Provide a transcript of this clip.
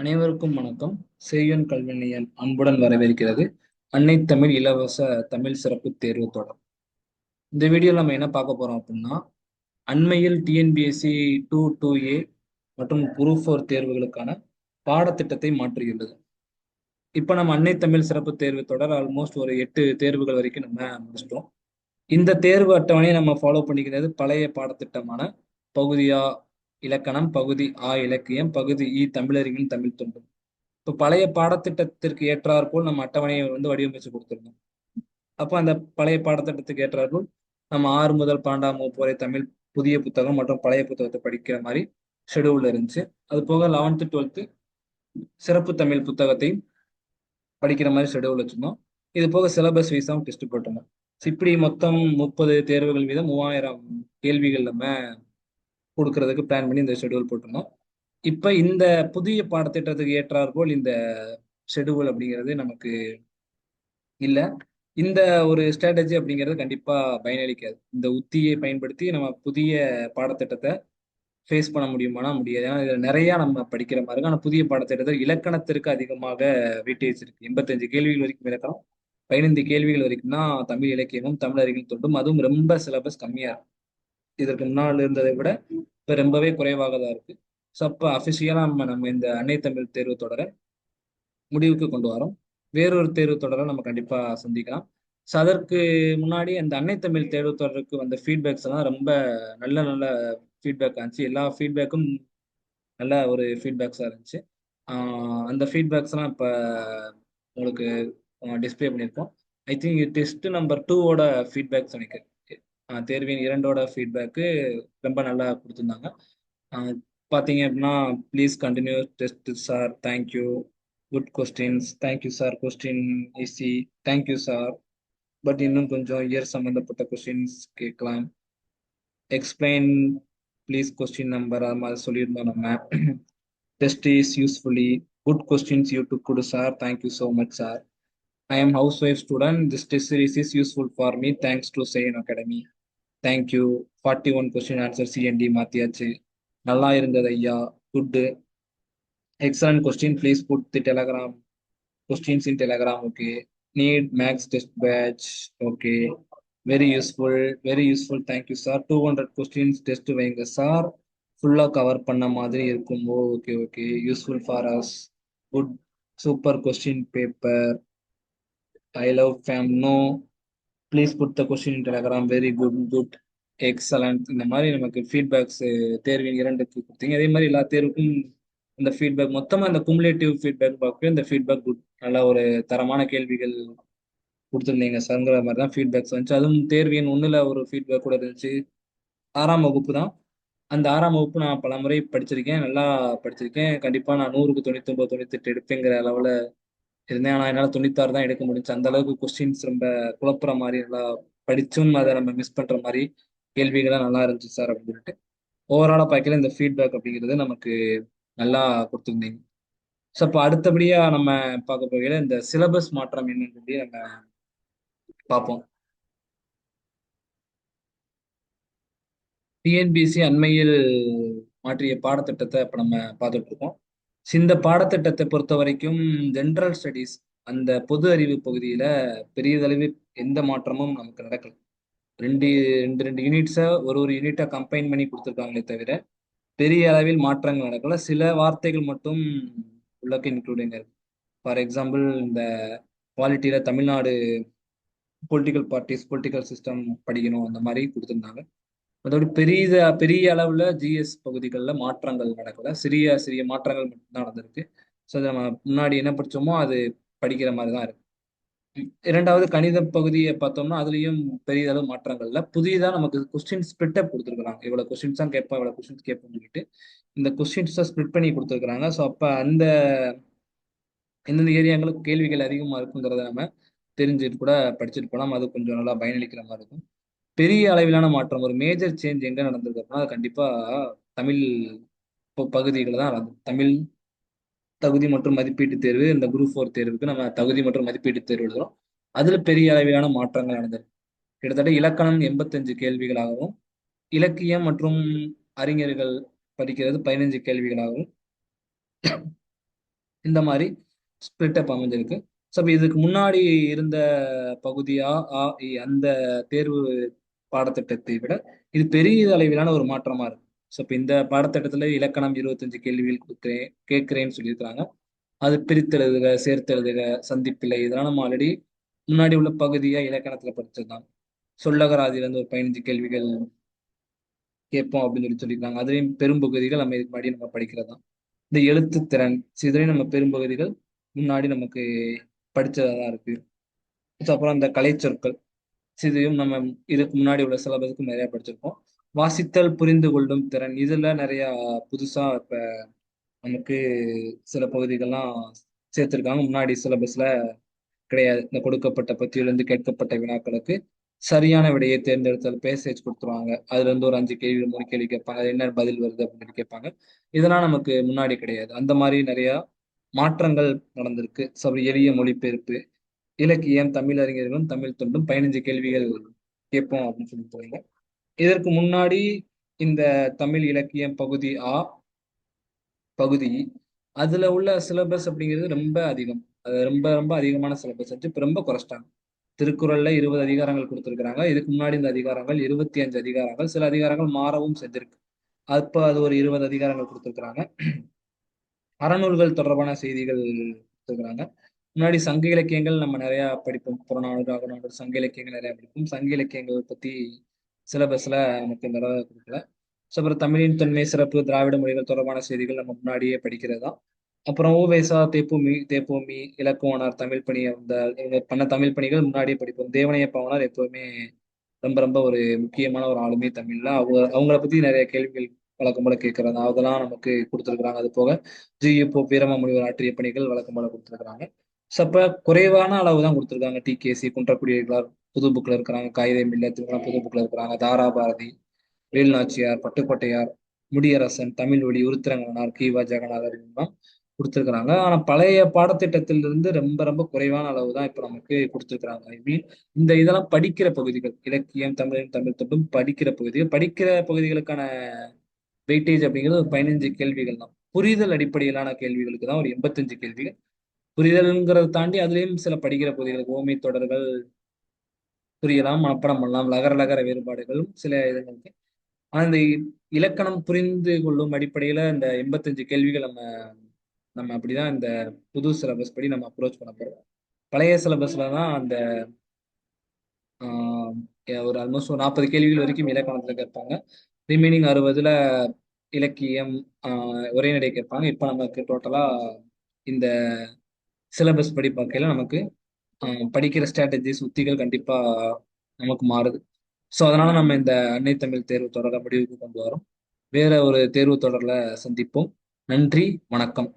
அனைவருக்கும் வணக்கம். செய்யுன் கல்வி நிலையம் அன்புடன் வரவேற்கிறது. அன்னை தமிழ் இலவச தமிழ் சிறப்பு தேர்வு தொடர். இந்த வீடியோல நம்ம என்ன பார்க்க போறோம் அப்படின்னா, அண்மையில் டிஎன்பிஎஸ்சி 2 2A மற்றும் குரூப் 4 தேர்வுகளுக்கான பாடத்திட்டத்தை மாற்றியுள்ளது. இப்ப நம்ம அன்னை தமிழ் சிறப்பு தேர்வு தொடர் ஆல்மோஸ்ட் ஒரு 8 தேர்வுகள் வரைக்கும் நம்ம முடிச்சிட்டோம். இந்த தேர்வு அட்டவணையை நம்ம ஃபாலோ பண்ணிக்கிறது பழைய பாடத்திட்டமான பகுதி ஆ இலக்கணம், பகுதி ஆ இலக்கியம், பகுதி இ தமிழறிஞன் தமிழ் தொண்டு. இப்போ பழைய பாடத்திட்டத்திற்கு ஏற்றாற்போல் நம்ம அட்டவணையை வடிவமைச்சு கொடுத்துருந்தோம். அப்போ அந்த பழைய பாடத்திட்டத்துக்கு ஏற்றாற்போல் நம்ம 6 முதல் 12ஆம் வகுப்பு வரை தமிழ் புதிய புத்தகம் மற்றும் பழைய புத்தகத்தை படிக்கிற மாதிரி ஷெடியூல் இருந்துச்சு. அது போக 11th 12th சிறப்பு தமிழ் புத்தகத்தையும் படிக்கிற மாதிரி ஷெடியூல் வச்சிருந்தோம். இது போக சிலபஸ் வைஸாகவும் டெஸ்ட் போட்டிருந்தோம். இப்படி மொத்தம் 30 தேர்வுகள் வீதம் 3000 கேள்விகள் நம்ம கொடுக்கறதுக்கு பிளான் பண்ணி இந்த ஷெடியூல் போட்டிருந்தோம். இப்ப இந்த புதிய பாடத்திட்டத்துக்கு ஏற்றாற்போல் இந்த ஷெடியூல் அப்படிங்கிறது நமக்கு இல்ல. இந்த ஒரு ஸ்ட்ராட்டஜி அப்படிங்கிறது கண்டிப்பா பயனளிக்காது. இந்த உத்தியை பயன்படுத்தி நம்ம புதிய பாடத்திட்டத்தை ஃபேஸ் பண்ண முடியுமானா முடியாது. ஏன்னா இதுல நிறைய நம்ம படிக்கிற மாதிரி இருக்கு. ஆனா புதிய பாடத்திட்டத்தில் இலக்கணத்திற்கு அதிகமாக வெயிட்டேஜ் இருக்கு. 85 கேள்விகள் வரைக்கும் இலக்கணம், 15 கேள்விகள் வரைக்கும் தான் தமிழ் இலக்கியமும் தமிழ் அறிவியல் தொண்டும். அதுவும் ரொம்ப சிலபஸ் கம்மியா இருக்கு. இதற்கு முன்னால் இருந்ததை விட இப்ப ரொம்பவே குறைவாக தான் இருக்கு. ஸோ அப்போ அஃபிஷியலா நம்ம இந்த அன்னை தமிழ் தேர்வு தொடரை முடிவுக்கு கொண்டு வரோம். வேறொரு தேர்வு தொடரை நம்ம கண்டிப்பா சந்திக்கலாம். ஸோ அதற்கு முன்னாடி அந்த அன்னை தமிழ் தேர்வு தொடருக்கு வந்த ஃபீட்பேக்ஸ் எல்லாம் ரொம்ப நல்ல நல்ல ஃபீட்பேக் ஆச்சு. எல்லா ஃபீட்பேக்கும் நல்ல ஒரு ஃபீட்பேக்ஸாக இருந்துச்சு. அந்த ஃபீட்பேக்ஸ் எல்லாம் இப்போ உங்களுக்கு டிஸ்பிளே பண்ணியிருக்கோம். ஐ திங்க் டெஸ்ட் நம்பர் 2ஓட ஃபீட்பேக்ஸ் எனக்கு தேர்வின் 2ஓட ஃபீட்பேக்கு ரொம்ப நல்லா கொடுத்துருந்தாங்க. பார்த்தீங்க அப்படின்னா, please continue test sir, thank you, good questions, thank you sir, question easy, thank you sir, but இன்னும் கொஞ்சம் இயர் சம்மந்தப்பட்ட கொஸ்டின்ஸ் கேட்கலாம், எக்ஸ்பிளைன் ப்ளீஸ் கொஸ்டின் நம்பர் அது மாதிரி சொல்லியிருந்தோம் நம்ம. Test is usefully good questions you to குடு sir, thank you so much sir. I am housewife student, this test series is useful for me, thanks to chain academy, thank you. 41 question answer CNT மாத்தியாச்சு, நல்லா இருந்தது ஐயா, good, excellent question, please put the Telegram questions in telegram, okay, need max test batch, okay, very useful, very useful, thank you sir. 200 questions test வைங்க sir, ஃபுல்லா cover பண்ண மாதிரி இருக்கும், okay okay, useful for us, good, super question paper, I love fame, no, please put the question in Telegram, very good good, excellent. இந்த மாதிரி நமக்கு feedbacks தேர்வின் 2க்கு கொடுத்தீங்க. அதே மாதிரி எல்லா தேர்வுக்கும் இந்த ஃபீட்பேக் மொத்தமாக இந்த குமுலேட்டிவ் ஃபீட்பேக் பார்க்க இந்த ஃபீட்பேக் குட், நல்ல ஒரு தரமான கேள்விகள் கொடுத்துருந்தீங்க சார்ங்கிற மாதிரி தான் ஃபீட்பேக்ஸ் வந்துச்சு. அதுவும் தேர்வின் 1ல் ஒரு ஃபீட்பேக் கூட இருந்துச்சு. 6ஆம் வகுப்பு தான். அந்த 6ஆம் வகுப்பு நான் பல முறை படிச்சிருக்கேன், நல்லா படிச்சிருக்கேன். கண்டிப்பாக நான் 100க்கு 99 98 எடுப்பேங்கிற அளவில் இருந்தேன். ஆனால் என்னால் 96 தான் எடுக்க முடிஞ்சு. அந்த அளவுக்கு கொஸ்டின்ஸ் ரொம்ப குழப்புற மாதிரி, நல்லா படிச்சும் அதை நம்ம மிஸ் பண்ற மாதிரி கேள்விகள்லாம் நல்லா இருந்துச்சு சார் அப்படின்னு சொல்லிட்டு ஓவராலாக பார்க்கல இந்த ஃபீட்பேக் அப்படிங்கிறது நமக்கு நல்லா கொடுத்துருந்தீங்க. ஸோ அப்போ அடுத்தபடியா நம்ம பார்க்க போகையில இந்த சிலபஸ் மாற்றம் என்னன்னு சொல்லி நம்ம பார்ப்போம். டிஎன்பிஎஸ்சி அண்மையில் மாற்றிய பாடத்திட்டத்தை இப்போ நம்ம பார்த்துட்டு இருக்கோம். இந்த பாடத்திட்டத்தை பொறுத்த வரைக்கும் ஜென்ரல் ஸ்டடீஸ், அந்த பொது அறிவு பகுதியில பெரியதளவில் எந்த மாற்றமும் நமக்கு நடக்கல. ரெண்டு ரெண்டு ரெண்டு யூனிட்ஸை ஒரு யூனிட்டை கம்பைன் பண்ணி கொடுத்துருக்காங்களே தவிர பெரிய அளவில் மாற்றங்கள் நடக்கல. சில வார்த்தைகள் மட்டும் உள்ளக்கு இன்க்ளூடிங் இருக்கு. ஃபார் எக்ஸாம்பிள், இந்த குவாலிட்டியில Tamil Nadu political parties, political system படிக்கணும் அந்த மாதிரி கொடுத்துருந்தாங்க. அதோட பெரிய அளவுல ஜிஎஸ் பகுதிகளில் மாற்றங்கள் நடக்கல. சிறிய சிறிய மாற்றங்கள் மட்டும்தான் நடந்திருக்கு. ஸோ நம்ம முன்னாடி என்ன படிச்சோமோ அது படிக்கிற மாதிரி தான் இருக்கு. இரண்டாவது கணித பகுதியை பார்த்தோம்னா அதுலயும் பெரிய அளவு மாற்றங்கள் இல்லை. புதியதா நமக்கு கொஸ்டின் ஸ்பிளிட்டப் கொடுத்துருக்காங்க. இவ்வளவு கொஸ்டின்ஸ் தான் கேட்போம், இவ்வளவு கொஸ்டின்ஸ் கேட்போம்னு சொல்லிட்டு இந்த கொஸ்டின்ஸை ஸ்பிளிட் பண்ணி கொடுத்துருக்காங்க. ஸோ அப்ப அந்த எந்தெந்த ஏரியாங்களுக்கு கேள்விகள் அதிகமா இருக்குங்கிறத நம்ம தெரிஞ்சுட்டு கூட படிச்சுட்டு போனால் அது கொஞ்சம் நல்லா பயனளிக்கிற மாதிரி இருக்கும். பெரிய அளவிலான மாற்றம், ஒரு மேஜர் சேஞ்ச் எங்க நடந்திருக்கு அப்படின்னா அது கண்டிப்பா தமிழ் பகுதிகளில் தான் நடந்தது. தமிழ் தகுதி மற்றும் மதிப்பீட்டு தேர்வு, இந்த குரூப் 4 தேர்வுக்கு நம்ம தகுதி மற்றும் மதிப்பீட்டு தேர்வு எழுதுறோம். அதுல பெரிய அளவிலான மாற்றங்கள் நடந்தது. கிட்டத்தட்ட இலக்கணம் 85 கேள்விகளாகவும், இலக்கியம் மற்றும் அறிஞர்கள் படிக்கிறது 15 கேள்விகளாகவும், இந்த மாதிரி ஸ்பிளிட் அப் அமைஞ்சிருக்கு. ஸோ இதுக்கு முன்னாடி இருந்த பகுதியா அந்த தேர்வு பாடத்திட்டத்தை விட இது பெரிய அளவிலான ஒரு மாற்றமா இருக்கு. ஸோ இப்போ இந்த பாடத்திட்டத்துல இலக்கணம் 25 கேள்விகள் கொடுக்குறேன் கேட்கிறேன்னு சொல்லியிருக்கிறாங்க. அது பிரித்தெழுதுக, சேர்த்தெழுதுக, சந்திப்பில்லை, இதெல்லாம் நம்ம ஆல்ரெடி முன்னாடி உள்ள பகுதியா இலக்கணத்துல படிச்சதுதான். சொல்லகராதியில இருந்து ஒரு 15 கேள்விகள் கேட்போம் அப்படின்னு சொல்லியிருக்காங்க. அதுலேயும் பெரும்பகுதிகள் நம்ம இதுக்கு முன்னாடி நம்ம படிக்கிறது தான். இந்த எழுத்துத்திறன் இதுலேயும் நம்ம பெரும்பகுதிகள் முன்னாடி நமக்கு படிச்சதா தான் இருக்கு. அப்புறம் இந்த கலைச்சொற்கள் இதையும் நம்ம இதுக்கு முன்னாடி உள்ள சிலபஸுக்கு நிறைய படிச்சிருக்கோம். வாசித்தல் புரிந்து கொள்ளும் திறன் இதுல நிறைய புதுசா இப்ப நமக்கு சில பகுதிகள்லாம் சேர்த்திருக்காங்க. முன்னாடி சிலபஸ்ல கிடையாது. இந்த கொடுக்கப்பட்ட பத்தியிலிருந்து கேட்கப்பட்ட வினாக்களுக்கு சரியான விடையை தேர்ந்தெடுத்தல் பேசேஜ் கொடுத்துருவாங்க. அதுல இருந்து ஒரு 5 கேள்வி 3 கேள்வி கேட்பாங்க. அது என்ன பதில் வருது அப்படின்னு கேட்பாங்க. இதெல்லாம் நமக்கு முன்னாடி கிடையாது. அந்த மாதிரி நிறைய மாற்றங்கள் நடந்திருக்கு. எளிய மொழிபெயர்ப்பு, இலக்கியம், தமிழ் அறிஞர்களும் தமிழ் தொண்டும் 15 கேள்விகள் கேட்போம் அப்படின்னு சொல்லி போறீங்க. இதற்கு முன்னாடி இந்த தமிழ் இலக்கியம் பகுதி பகுதி அதுல உள்ள சிலபஸ் அப்படிங்கிறது ரொம்ப அதிகம். அது ரொம்ப ரொம்ப அதிகமான சிலபஸ் வச்சு இப்ப ரொம்ப குறைச்சிட்டாங்க. திருக்குறள்ல 20 அதிகாரங்கள் கொடுத்திருக்கிறாங்க. இதுக்கு முன்னாடி இந்த அதிகாரங்கள் 25 அதிகாரங்கள், சில அதிகாரங்கள் மாறவும் செஞ்சிருக்கு. அப்ப அது ஒரு 20 அதிகாரங்கள் கொடுத்திருக்கிறாங்க. அறநூல்கள் தொடர்பான செய்திகள் கொடுத்திருக்கிறாங்க. முன்னாடி சங்க இலக்கியங்கள் நம்ம நிறைய படிப்போம். புறநானூறு, அகநானூறு, சங்க இலக்கியங்கள் நிறைய படிப்போம். சங்க இலக்கியங்கள் பத்தி சிலபஸ்ல நமக்கு இந்த தடவை கொடுக்கல. அப்புறம் தமிழின் தொன்மை சிறப்பு, திராவிட மொழிகள் தொடர்பான செய்திகள் நம்ம முன்னாடியே படிக்கிறது தான். அப்புறம் ஊவேசா, தேப்பூமி, இலக்குவனார், தமிழ் பணி, அந்த இவங்க பண்ண தமிழ் பணிகள் முன்னாடியே படிப்போம். தேவனைய பாவனார் எப்பவுமே ரொம்ப ரொம்ப ஒரு முக்கியமான ஒரு ஆளுமை தமிழ்ல. அவங்கள பத்தி நிறைய கேள்விகள் வழக்கம் போல கேட்கறது அதெல்லாம் நமக்கு கொடுத்துருக்குறாங்க. அது போக இப்போ வீரமா முனிவர் ஆற்றிய பணிகள் வழக்கம் போல கொடுத்துருக்குறாங்க. அப்ப குறைவான அளவு தான் கொடுத்துருக்காங்க. டிகேசி, குன்றக்குடியார் புது புக்ல இருக்கிறாங்க. காகிதம் இல்ல திருமணம் புது புக்ல இருக்கிறாங்க. தாராபாரதி, வேலுநாச்சியார், பட்டுக்கோட்டையார், முடியரசன், தமிழ் ஒளி, உருத்திரங்கனார், கீவா ஜெகநாதர் இவங்கெல்லாம் கொடுத்துருக்குறாங்க. ஆனா பழைய பாடத்திட்டத்திலிருந்து ரொம்ப ரொம்ப குறைவான அளவு தான் இப்ப நமக்கு கொடுத்துருக்குறாங்க. ஐ மீன் இந்த இதெல்லாம் படிக்கிற பகுதிகள், இலக்கியம், தமிழ் தொண்டும் படிக்கிற பகுதிகள், படிக்கிற பகுதிகளுக்கான வெயிட்டேஜ் அப்படிங்கிறது ஒரு 15 கேள்விகள் தான். புரிதல் அடிப்படையிலான கேள்விகளுக்கு தான் ஒரு 85 கேள்விகள். புரிதல்ங்கிறத தாண்டி அதுலயும் சில படிக்கிற பகுதிகளுக்கு ஓமை தொடர்கள் புரியலாம், மனப்பாடம் பண்ணலாம், லகர லகர வேறுபாடுகளும் சில இதுங்களுக்கு. ஆனா இந்த இலக்கணம் புரிந்து கொள்ளும் அடிப்படையில இந்த 85 கேள்விகள் நம்ம நம்ம அப்படிதான் இந்த புது சிலபஸ் படி நம்ம அப்ரோச் பண்ண போறோம். பழைய சிலபஸ்ல தான் அந்த ஒரு ஆல்மோஸ்ட் ஒரு 40 கேள்விகள் வரைக்கும் இலக்கணத்துல கேட்பாங்க. ரிமைனிங் 60ல இலக்கியம், உரைநடை கேட்பாங்க. இப்ப நமக்கு டோட்டலா இந்த சிலபஸ் படி பார்க்கையில நமக்கு படிக்கிற ஸ்ட்ராட்டஜிஸ் உத்திகள் கண்டிப்பா நமக்கு மாறுது. ஸோ அதனால நம்ம இந்த அன்னை தமிழ் தேர்வு தொடர முடிவுக்கு கொண்டு வரோம். வேற ஒரு தேர்வு தொடர்ல சந்திப்போம். நன்றி, வணக்கம்.